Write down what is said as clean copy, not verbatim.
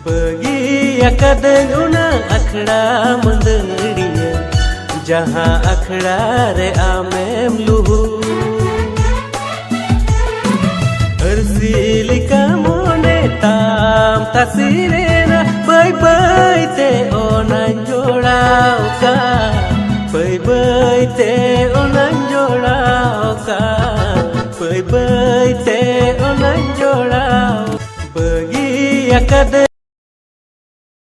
Pergi akadan una akhda mandiriya Jaha akhda re amem luhu Arsili kamone tam tasirena Bye bye te onan jodao ka Bye bye te onan jodao ka Bye bye